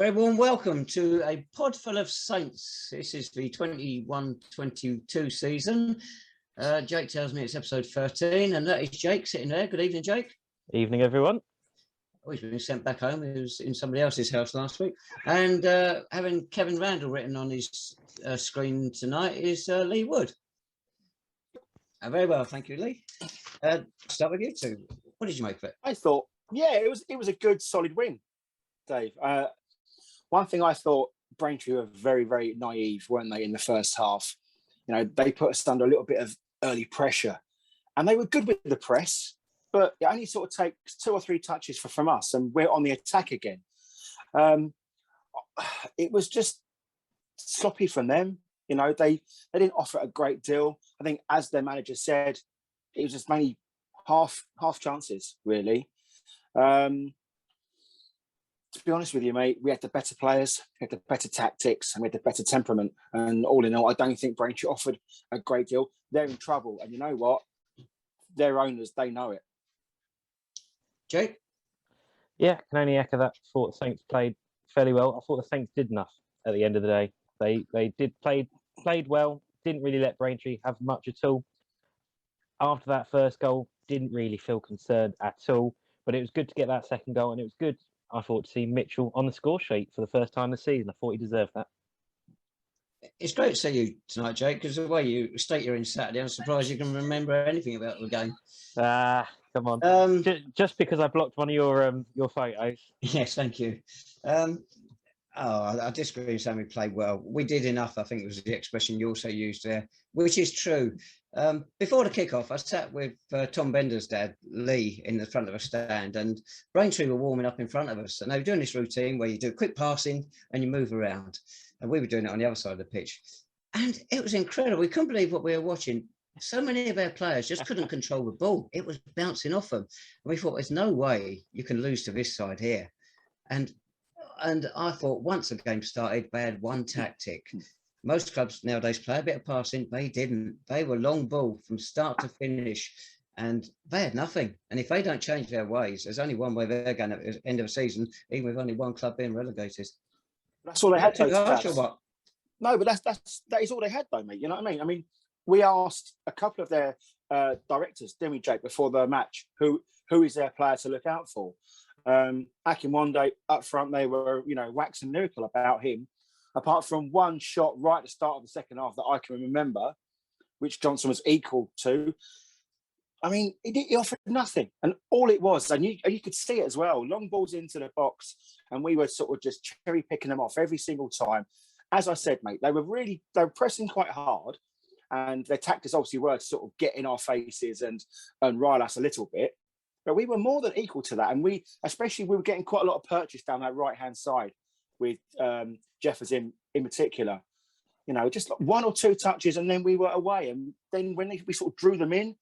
Very warm welcome to a Podful of Saints. This is the 21-22 season. Jake tells me it's episode 13, and that is Jake sitting there. Good evening, Jake. Evening, everyone. Oh, he's been sent back home. He was in somebody else's house last week. And having Kevin Randall written on his screen tonight is Lee Wood. Very well, thank you, Lee. Start with you two. What did you make of it? I thought, it was a good, solid win, Dave. One thing I thought, Braintree were very, very naive, weren't they, in the first half? You know, they put us under a little bit of early pressure, and they were good with the press, but it only sort of takes 2 or 3 touches from us, and we're on the attack again. It was just sloppy from them. You know, they didn't offer a great deal. I think, as their manager said, it was just mainly half chances, really. To be honest with you, mate, we had the better players, we had the better tactics, and we had the better temperament. And all in all, I don't think Braintree offered a great deal. They're in trouble. And you know what? Their owners, they know it. Jake? Yeah, can only echo that. I thought the Saints played fairly well. I thought the Saints did enough at the end of the day. They did played well, didn't really let Braintree have much at all. After that first goal, didn't really feel concerned at all. But it was good to get that second goal, and it was good, I thought, to see Mitchell on the score sheet for the first time this season. I thought he deserved that. It's great to see you tonight, Jake, because the way you state you're in Saturday, I'm surprised you can remember anything about the game. Come on. Just because I blocked one of your photos. Yes, thank you. I disagree with saying we played well. We did enough, I think was the expression you also used there, which is true. Before the kickoff, I sat with Tom Bender's dad, Lee, in the front of a stand, and Braintree were warming up in front of us. And they were doing this routine where you do quick passing and you move around. And we were doing it on the other side of the pitch. And it was incredible. We couldn't believe what we were watching. So many of our players just couldn't control the ball. It was bouncing off them. And we thought, there's no way you can lose to this side here. And I thought, once the game started, they had one tactic. Most clubs nowadays play a bit of passing. They didn't. They were long ball from start to finish, and they had nothing. And if they don't change their ways, there's only one way they're going at the end of the season, even with only one club being relegated. That's all they had. What? No, but that is all they had, though, mate. You know what I mean? We asked a couple of their directors, didn't we, Jake, before the match, who is their player to look out for? Akinwande up front, they were, waxing lyrical about him. Apart from one shot right at the start of the second half that I can remember, which Johnson was equal to. I mean, he offered nothing. And all it was, and you could see it as well, long balls into the box, and we were sort of just cherry picking them off every single time. As I said, mate, they were pressing quite hard, and their tactics obviously were to sort of get in our faces and rile us a little bit. But we were more than equal to that. And we were getting quite a lot of purchase down that right-hand side with Jeffers in particular. Just like 1 or 2 touches, and then we were away. And then when we sort of drew them in,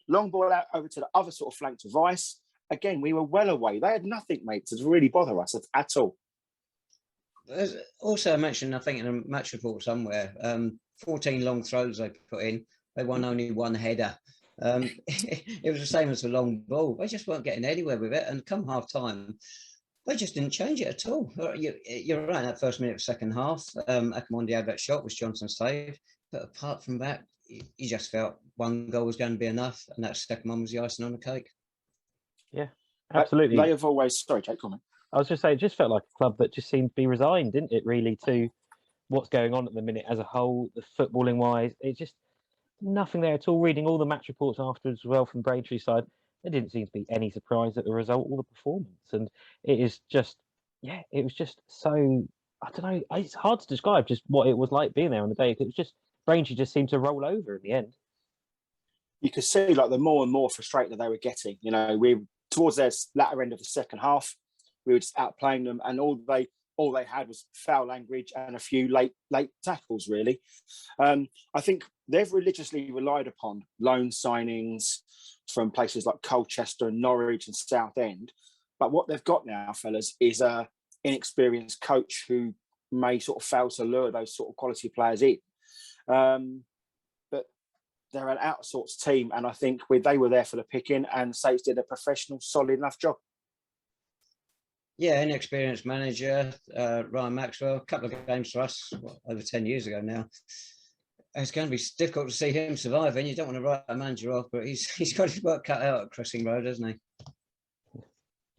long ball out over to the other sort of flank to Vice, again, we were well away. They had nothing, mate, to really bother us at all. There's also mentioned, I think, in a match report somewhere, 14 long throws they put in. They won only 1 header. It was the same as the long ball. They just weren't getting anywhere with it. And come half time, they just didn't change it at all. You're right, in that first minute of the second half, Akinwande had that shot, was Johnson's save. But apart from that, you just felt one goal was going to be enough, and that second one was the icing on the cake. Yeah, absolutely. They have always... Sorry, Jake, comment. I was just saying, it just felt like a club that just seemed to be resigned, didn't it, really, to what's going on at the minute as a whole, the footballing-wise. It's just nothing there at all. Reading all the match reports afterwards as well from Braintree side, there didn't seem to be any surprise at the result or the performance. And it was just so, I don't know, it's hard to describe just what it was like being there on the day. It was just, Braintree just seemed to roll over in the end. You could see, like, the more and more frustrated they were getting. We towards their latter end of the second half, we were just outplaying them, and all they had was foul language and a few late tackles, really. I think they've religiously relied upon loan signings from places like Colchester and Norwich and Southend. But what they've got now, fellas, is an inexperienced coach who may sort of fail to lure those sort of quality players in. But they're an out-of-sorts team, and I think they were there for the picking, and Saints did a professional, solid enough job. Yeah, inexperienced manager, Ryan Maxwell, a couple of games for us, over 10 years ago now. It's going to be difficult to see him surviving. You don't want to write a manager off, but he's got his work cut out at Cressing Road, hasn't he?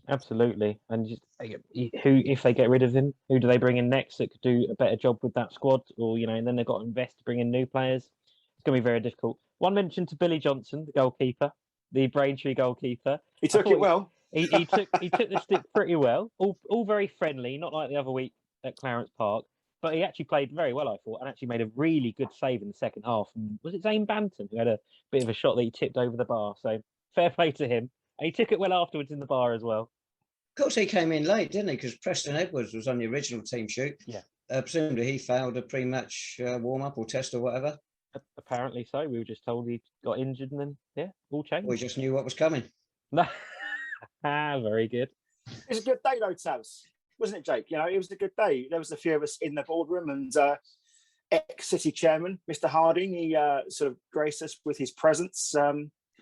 Absolutely. And who, if they get rid of him, who do they bring in next that could do a better job with that squad? Or, and then they've got to invest to bring in new players. It's going to be very difficult. One mention to Billy Johnson, the goalkeeper, the Braintree goalkeeper. He took it well. He took the stick pretty well. All very friendly, not like the other week at Clarence Park. But he actually played very well, I thought, and actually made a really good save in the second half. And was it Zane Banton who had a bit of a shot that he tipped over the bar? So fair play to him. And he took it well afterwards in the bar as well. Of course, he came in late, didn't he? Because Preston Edwards was on the original team shoot. Yeah. Presumably he failed a pre-match warm-up or test or whatever. Apparently so. We were just told he got injured and then, all changed. We just knew what was coming. Very good. It was a good day though, Taz. Wasn't it, Jake? It was a good day. There was a few of us in the boardroom, and ex-City chairman, Mr. Harding, he sort of graced us with his presence.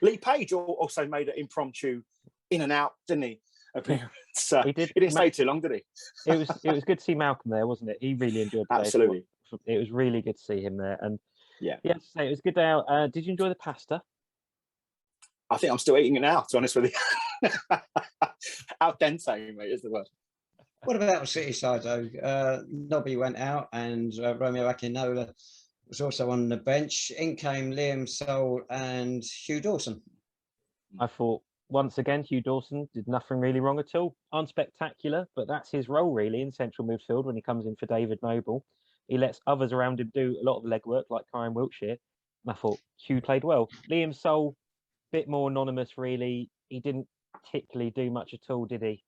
Lee Page also made an impromptu in and out, didn't he? Appearance. He did. He didn't stay too long, did he? It was good to see Malcolm there, wasn't it? He really enjoyed the day. Absolutely. It was really good to see him there, and yeah, it was a good day out. Did you enjoy the pasta? I think I'm still eating it now, to be honest with you. Al dente, mate, is the word. What about the City side, though? Nobby went out, and Romeo Akinola was also on the bench. In came Liam Soul and Hugh Dawson. I thought, once again, Hugh Dawson did nothing really wrong at all. Unspectacular, but that's his role, really, in central midfield when he comes in for David Noble. He lets others around him do a lot of the legwork, like Kyle Wiltshire. And I thought Hugh played well. Liam Soul, bit more anonymous, really. He didn't particularly do much at all, did he?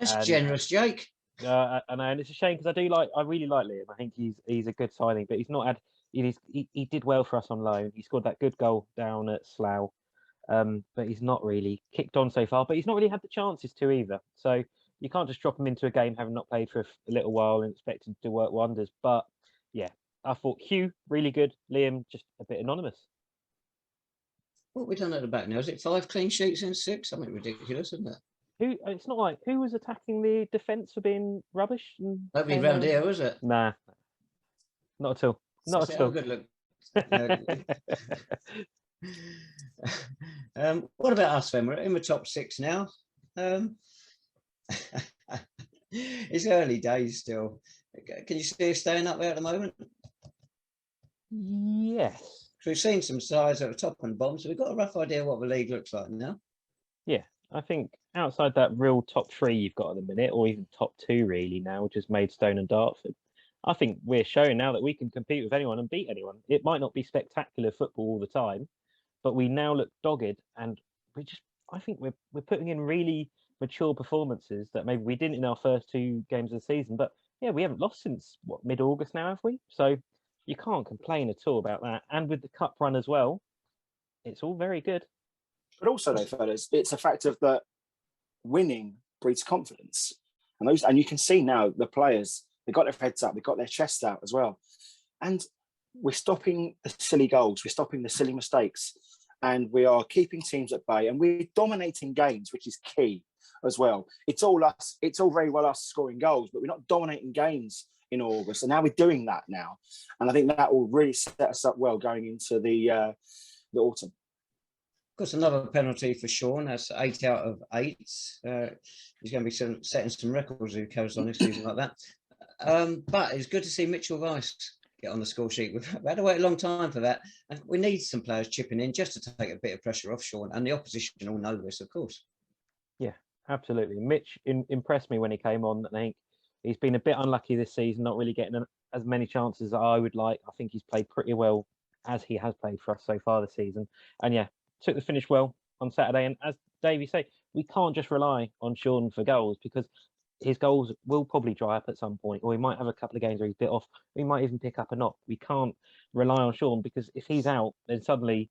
That's generous, Jake. I know, and it's a shame because I really like Liam. I think he's a good signing, but he's not had. He did well for us on loan. He scored that good goal down at Slough, but he's not really kicked on so far. But he's not really had the chances to either. So you can't just drop him into a game having not played for a little while and expect him to work wonders. But yeah, I thought Hugh really good. Liam just a bit anonymous. What have we done at the back now? Is it 5 clean sheets in 6? Something ridiculous, isn't it? It's not like who was attacking the defence for being rubbish. Nobody round here, was it? Nah, not at all. Not at all. Good look. What about us, then? We're in the top 6 now. It's early days still. Can you see us staying up there at the moment? Yes. We've seen some sides at the top and bottom, so we've got a rough idea what the league looks like now. Yeah, I think outside that real top 3 you've got at the minute, or even top 2 really now, which is Maidstone and Dartford, I think we're showing now that we can compete with anyone and beat anyone. It might not be spectacular football all the time, but we now look dogged, and I think we're putting in really mature performances that maybe we didn't in our first 2 games of the season. But yeah, we haven't lost since mid-August now, have we? So you can't complain at all about that. And with the cup run as well, it's all very good. But also, though, fellas, it's a fact of that winning breeds confidence, and you can see now the players, they've got their heads up, they've got their chests out as well, and we're stopping the silly goals, we're stopping the silly mistakes, and we are keeping teams at bay, and we're dominating games, which is key as well. It's all us. It's all very well us scoring goals, but we're not dominating games in August, and now we're doing that now, and I think that will really set us up well going into the autumn. Of course, another penalty for Sean. That's 8 out of 8. He's going to be setting some records if he carries on this season like that. But it's good to see Mitchell Rice get on the score sheet. We've had to wait a long time for that. And we need some players chipping in just to take a bit of pressure off Sean. And the opposition all know this, of course. Yeah, absolutely. Mitch impressed me when he came on. I think he's been a bit unlucky this season, not really getting as many chances as I would like. I think he's played pretty well as he has played for us so far this season. And yeah, took the finish well on Saturday. And as Davey said, we can't just rely on Sean for goals, because his goals will probably dry up at some point, or he might have a couple of games where he's bit off. He might even pick up a knock. We can't rely on Sean, because if he's out, then suddenly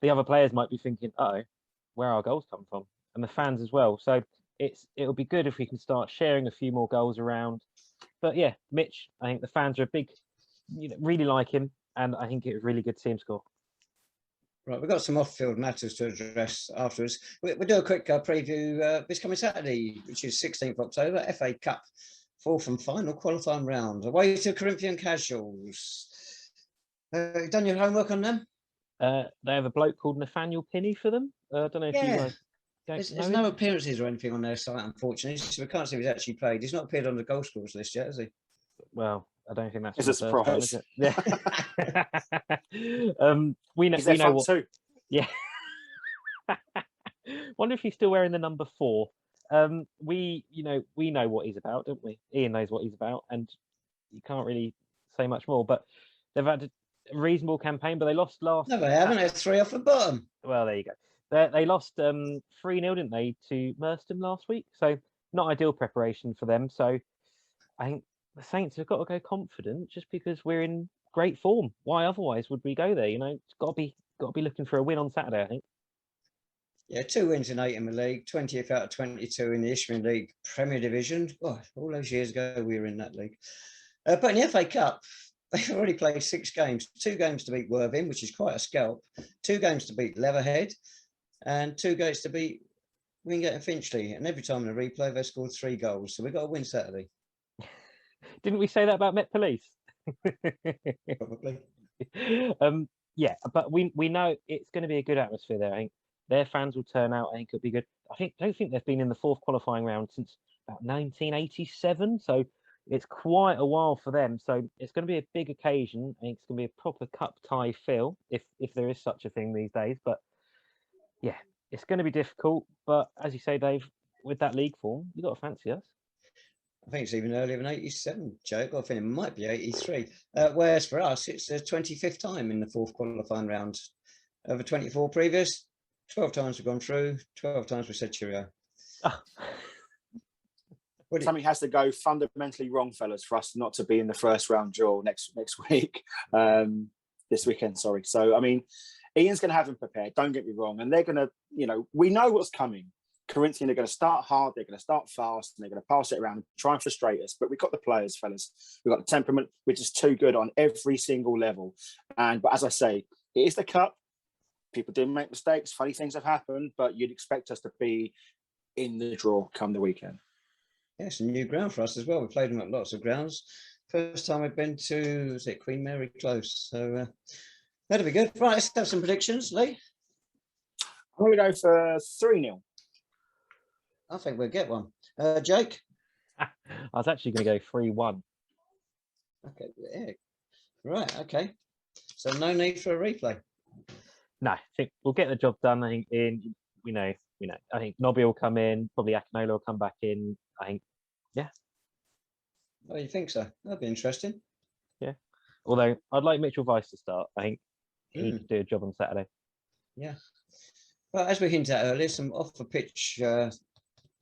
the other players might be thinking, oh, where our goals come from? And the fans as well. So it'll be good if we can start sharing a few more goals around. But yeah, Mitch, I think the fans are a big, really like him. And I think it was really good to see him score. Right, we've got some off-field matters to address afterwards. We'll do a quick preview this coming Saturday, which is 16th October, FA Cup, fourth and final qualifying round. Away to Corinthian Casuals. Done your homework on them? They have a bloke called Nathaniel Pinney for them. I don't know if you guys There's no appearances or anything on their site, unfortunately. So we can't see if he's actually played. He's not appeared on the goal scorers list yet, has he? Well, I don't think that's It's a surprise. Time, is it? Yeah. we know what. Too. Yeah. Wonder if he's still wearing the number 4. We know what he's about, don't we? Ian knows what he's about, and you can't really say much more. But they've had a reasonable campaign, but they lost last. No, they haven't. They're 3 off the bottom. Well, there you go. They lost 3-0, didn't they, to Merstham last week? So not ideal preparation for them. So I think the Saints have got to go confident, just because we're in great form. Why otherwise would we go there? It's got to be looking for a win on Saturday, I think. Yeah, 2 wins in 8 in the league, 20th out of 22 in the Isthmian League Premier Division. Oh, all those years ago, we were in that league. But in the FA Cup, they've already played 6 games. 2 games to beat Worthing, which is quite a scalp. 2 games to beat Leatherhead, and 2 games to beat Wingate and Finchley. And every time in the replay, they scored 3 goals. So we've got to win Saturday. Didn't we say that about Met Police? Probably. Yeah, but we know it's going to be a good atmosphere there. I think their fans will turn out. I think it'll be good. Don't think they've been in the 4th qualifying round since about 1987. So it's quite a while for them. So it's going to be a big occasion. I think it's going to be a proper cup tie feel, if there is such a thing these days. But yeah, it's going to be difficult. But as you say, Dave, with that league form, you've got to fancy us. I think it's even earlier than 87, Joe. I think it might be 83. Whereas for us, it's the 25th time in the 4th qualifying round. Over 24 previous, 12 times we've gone through, 12 times we said cheerio. Oh. Something has to go fundamentally wrong, fellas, for us not to be in the first round draw next week. This weekend, sorry. So, I mean, Ian's going to have them prepared. Don't get me wrong. And they're going to, we know what's coming. Corinthian are going to start hard, they're going to start fast, and they're going to pass it around and try and frustrate us. But we've got the players, fellas. We've got the temperament, which is too good on every single level. But as I say, it is the cup. People didn't make mistakes. Funny things have happened, but you'd expect us to be in the draw come the weekend. Yeah, it's a new ground for us as well. We played them at lots of grounds. First time we've been to, Queen Mary Close. So that'll be good. Right, let's have some predictions, Lee. I'm going to go for 3-0. I think we'll get one. Jake? I was actually going to go 3-1. Okay, yeah. Right, okay. So no need for a replay. No, I think we'll get the job done. I think I think Nobby will come in, probably Akinola will come back in. I think, yeah. Oh, you think so? That'd be interesting. Yeah. Although I'd like Mitchell Weiss to start. I think he could do a job on Saturday. Yeah. Well, as we hinted at earlier, some off the pitch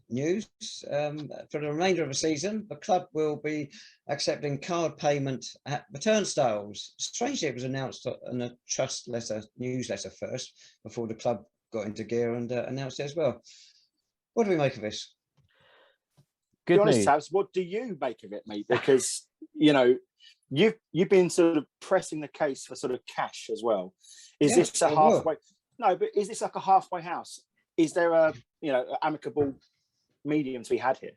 news. For the remainder of the season, the club will be accepting card payment at the turnstiles. Strangely, it was announced in a trust newsletter first, before the club got into gear and announced it as well. What do we make of this? Good news. Tabs, what do you make of it, mate? Because you've been sort of pressing the case for sort of cash as well. Is this a halfway? No, but is this like a halfway house? Is there a amicable medium to be had here?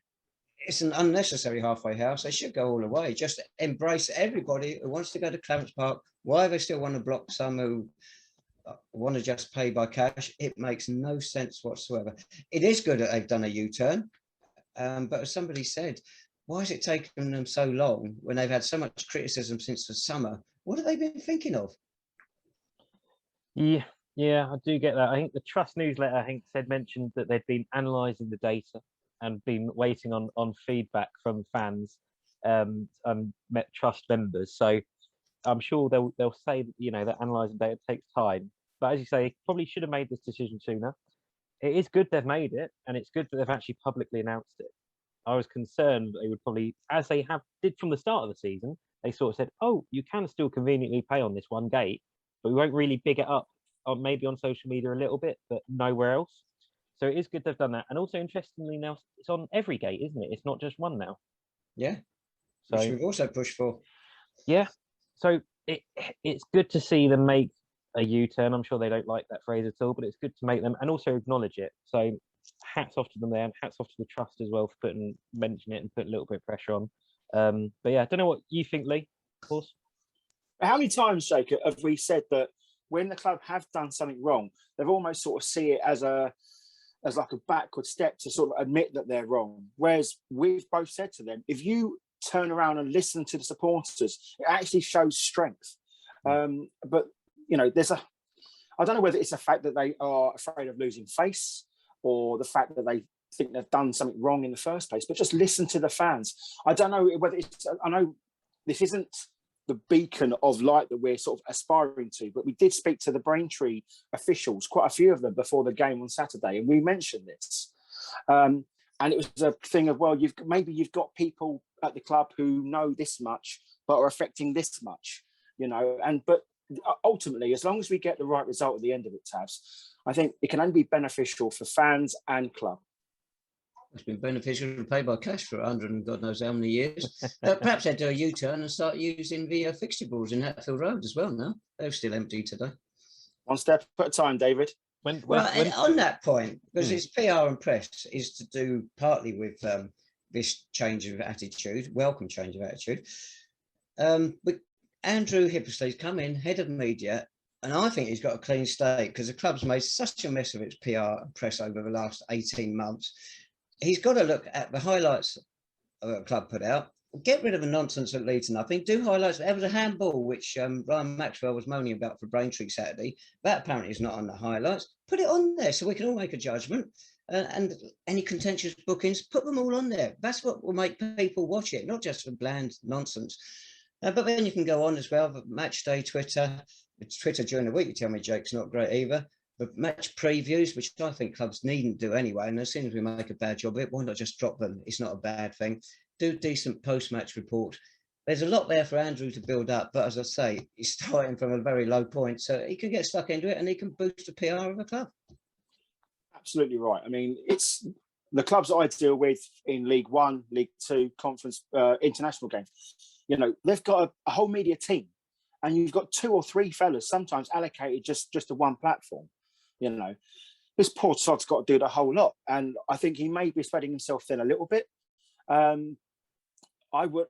It's an unnecessary halfway house. They should go all the way. Just embrace everybody who wants to go to Clarence Park. Why they still want to block some who want to just pay by cash? It makes no sense whatsoever. It is good that they've done a U-turn, but as somebody said, why has it taken them so long when they've had so much criticism since the summer? What have they been thinking of? Yeah, I do get that. I think the trust newsletter, mentioned that they'd been analysing the data and been waiting on feedback from fans and trust members. So I'm sure they'll say that analysing data takes time. But as you say, probably should have made this decision sooner. It is good they've made it, and it's good that they've actually publicly announced it. I was concerned they would probably, as they did from the start of the season, they sort of said, "Oh, you can still conveniently pay on this one gate, but we won't really big it up, or maybe on social media a little bit, but nowhere else." So it is good they've done that. And also, interestingly, now it's on every gate, isn't it? It's not just one now. Yeah. So which we've also pushed for. Yeah. So it's good to see them make a U-turn. I'm sure they don't like that phrase at all, but it's good to make them and also acknowledge it. So hats off to them there, and hats off to the trust as well for mentioning it and putting a little bit of pressure on. But yeah, I don't know what you think, Lee, of course. How many times, Jake, have we said that when the club have done something wrong, they've almost sort of see it as like a backward step to sort of admit that they're wrong. Whereas we've both said to them, if you turn around and listen to the supporters, it actually shows strength. But, you know, I don't know whether it's the fact that they are afraid of losing face or the fact that they think they've done something wrong in the first place, but just listen to the fans. I don't know whether I know this isn't the beacon of light that we're sort of aspiring to, but we did speak to the Braintree officials, quite a few of them, before the game on Saturday, and we mentioned this. And it was a thing of, well, you've got people at the club who know this much, but are affecting this much, you know. But ultimately, as long as we get the right result at the end of it, Tavs, I think it can only be beneficial for fans and club. It's been beneficial to pay by cash for 100 and God knows how many years. Perhaps they'd do a U-turn and start using the fixture boards in Hatfield Road as well now. They're still empty today. One step at a time, David. On that point, because it's PR and press is to do partly with this change of attitude, welcome change of attitude. But Andrew Hippersley's come in, head of media, and I think he's got a clean slate because the club's made such a mess of its PR and press over the last 18 months. He's got to look at the highlights the club put out, get rid of the nonsense that leads to nothing, do highlights. There was a handball, which Ryan Maxwell was moaning about for Braintree Saturday. That apparently is not on the highlights. Put it on there so we can all make a judgment. And any contentious bookings, put them all on there. That's what will make people watch it, not just for bland nonsense. But then you can go on as well, but match day Twitter. It's Twitter during the week, you tell me, Jake's not great either. But match previews, which I think clubs needn't do anyway, and as soon as we make a bad job of it, why not just drop them? It's not a bad thing. Do decent post-match reports. There's a lot there for Andrew to build up, but as I say, he's starting from a very low point, so he can get stuck into it and he can boost the PR of the club. Absolutely right. I mean, it's the clubs I deal with in League One, League Two, conference, international games. You know, they've got a whole media team, and you've got 2 or 3 fellas sometimes allocated just to one platform. You know, this poor sod's got to do the whole lot, and I think he may be spreading himself thin a little bit. I would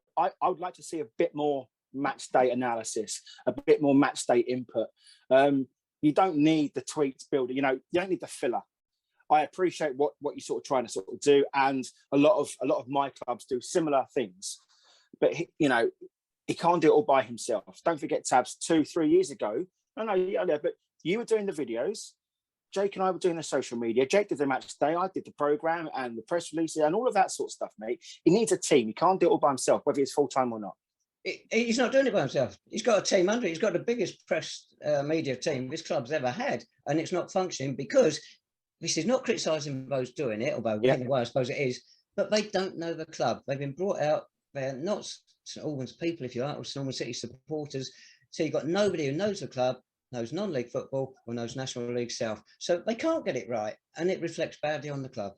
like to see a bit more match day analysis, a bit more match day input. You don't need the tweets builder, you know, you don't need the filler. I appreciate what you're sort of trying to sort of do, and a lot of my clubs do similar things, but you know, he can't do it all by himself. Don't forget, Tabs, 2-3 years ago, but you were doing the videos. Jake and I were doing the social media. Jake did the match day. I did the program and the press releases and all of that sort of stuff, mate. He needs a team. He can't do it all by himself, whether it's full-time or not. He's not doing it by himself. He's got a team under it. He's got the biggest press media team this club's ever had, and it's not functioning because this is not criticising those doing it, although in a way I suppose it is, but they don't know the club. They've been brought out. They're not St Albans people, if you like, or St Albans City supporters. So you've got nobody who knows the club, knows non-league football, or knows National League South. So they can't get it right, and it reflects badly on the club.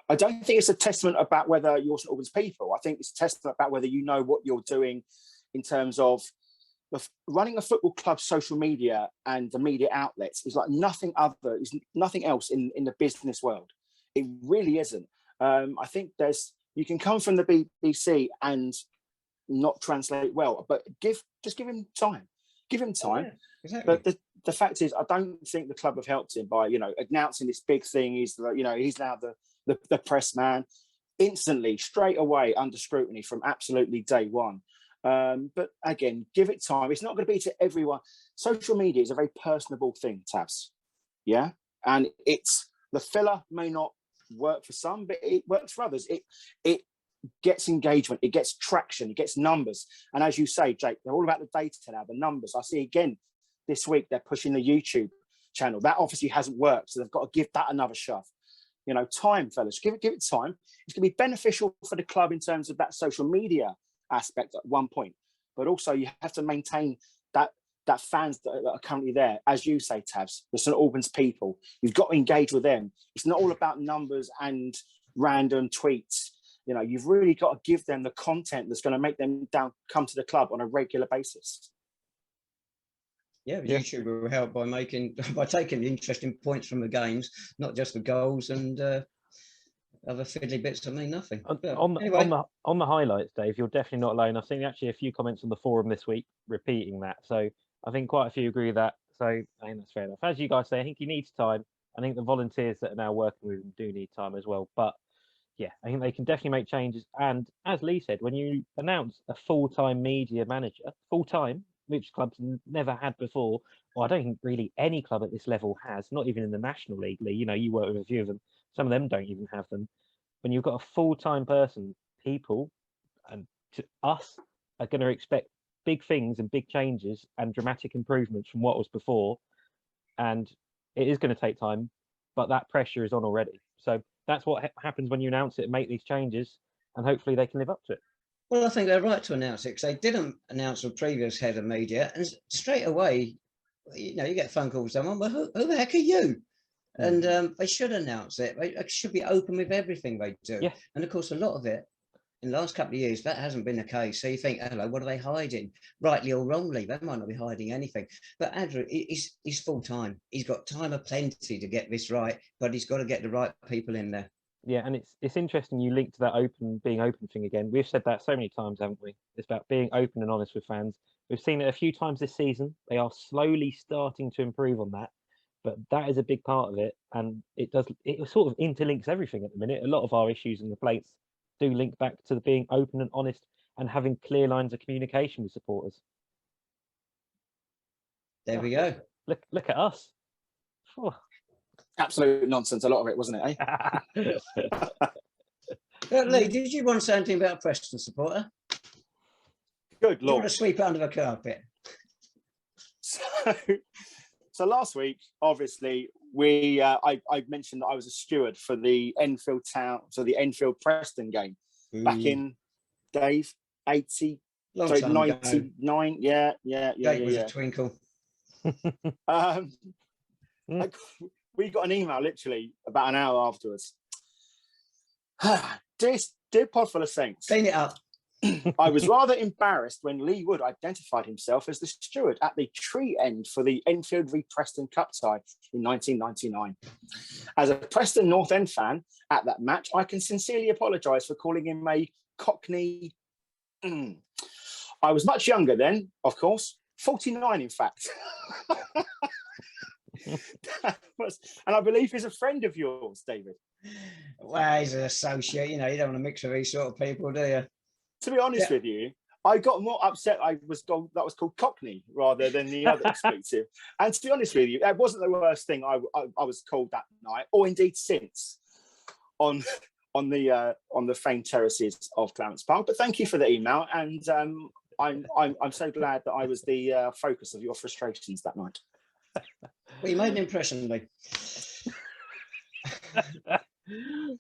I don't think it's a testament about whether you're St Albans people. I think it's a testament about whether you know what you're doing in terms of running a football club's social media and the media outlets is like nothing else in the business world. It really isn't. I think you can come from the BBC and not translate well, but just give him time. Give him time. Yeah, exactly. But the fact is, I don't think the club have helped him by, you know, announcing this big thing. He's now the press man, instantly, straight away, under scrutiny from absolutely day one. But again, give it time. It's not going to be to everyone. Social media is a very personable thing, Tabs. Yeah, and the filler may not work for some, but it works for others. It gets engagement, it gets traction, it gets numbers. And as you say, Jake, they're all about the data now, the numbers. I see again this week they're pushing the YouTube channel. That obviously hasn't worked, so they've got to give that another shove. You know, time, fellas, give it time. It's going to be beneficial for the club in terms of that social media aspect at one point, but also you have to maintain that fans that are currently there, as you say, Tabs, the St Albans people. You've got to engage with them. It's not all about numbers and random tweets. You know, you've really got to give them the content that's going to make them come to the club on a regular basis. Yeah, YouTube will help by taking interesting points from the games, not just the goals and other fiddly bits that mean nothing. On the highlights, Dave, you're definitely not alone. I've seen actually a few comments on the forum this week repeating that. So I think quite a few agree with that. So I think that's fair enough. As you guys say, I think he needs time. I think the volunteers that are now working with him do need time as well. But yeah, I think they can definitely make changes. And as Lee said, when you announce a full-time media manager, full-time, which clubs never had before, well, I don't think really any club at this level has, not even in the National League, Lee. You know, you work with a few of them. Some of them don't even have them. When you've got a full-time person, people and us are going to expect big things and big changes and dramatic improvements from what was before. And it is going to take time, but that pressure is on already. So that's what happens when you announce it and make these changes, and hopefully they can live up to it. Well, I think they're right to announce it, because they didn't announce the previous head of media, and straight away, you know, you get phone calls. Someone, well, who the heck are you? And they should announce it. They should be open with everything they do. Yeah. And of course, a lot of it in the last couple of years, that hasn't been the case. So you think, hello, what are they hiding? Rightly or wrongly, they might not be hiding anything. But Andrew, he's full time. He's got time of plenty to get this right, but he's got to get the right people in there. Yeah, and it's interesting you link to that being open thing again. We've said that so many times, haven't we? It's about being open and honest with fans. We've seen it a few times this season. They are slowly starting to improve on that, but that is a big part of it, and it sort of interlinks everything at the minute. A lot of our issues and complaints do link back to being open and honest and having clear lines of communication with supporters. There we go. Look at us. Oh. Absolute nonsense, a lot of it, wasn't it, Lee, did you want to say anything about a Preston supporter? Good You Lord. want to sweep under the carpet? So last week, obviously, I mentioned that I was a steward for the Enfield Enfield Preston game back in, Dave, 99. Yeah. Was a twinkle. We got an email literally about an hour afterwards. Dear Podful of Saints, Clean it up. I was rather embarrassed when Lee Wood identified himself as the steward at the tree end for the Enfield v Preston Cup tie in 1999. As a Preston North End fan at that match, I can sincerely apologise for calling him a Cockney. I was much younger then, of course, 49 in fact. And I believe he's a friend of yours, David. Well, he's an associate. You know, you don't want to mix with these sort of people, do you? To be honest with you, I got more upset that was called Cockney rather than the other expletive. And to be honest with you, that wasn't the worst thing I was called that night, or indeed since, on the famed terraces of Clarence Park. But thank you for the email, and I'm so glad that I was the focus of your frustrations that night. Well, you made an impression, Lee.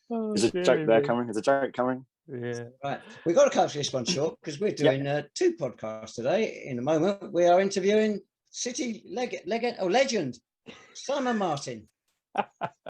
There's a joke there coming. There's a joke coming. Yeah. Right. We've got to cut this one short because we're doing two podcasts today. In a moment, we are interviewing City legend Simon Martin.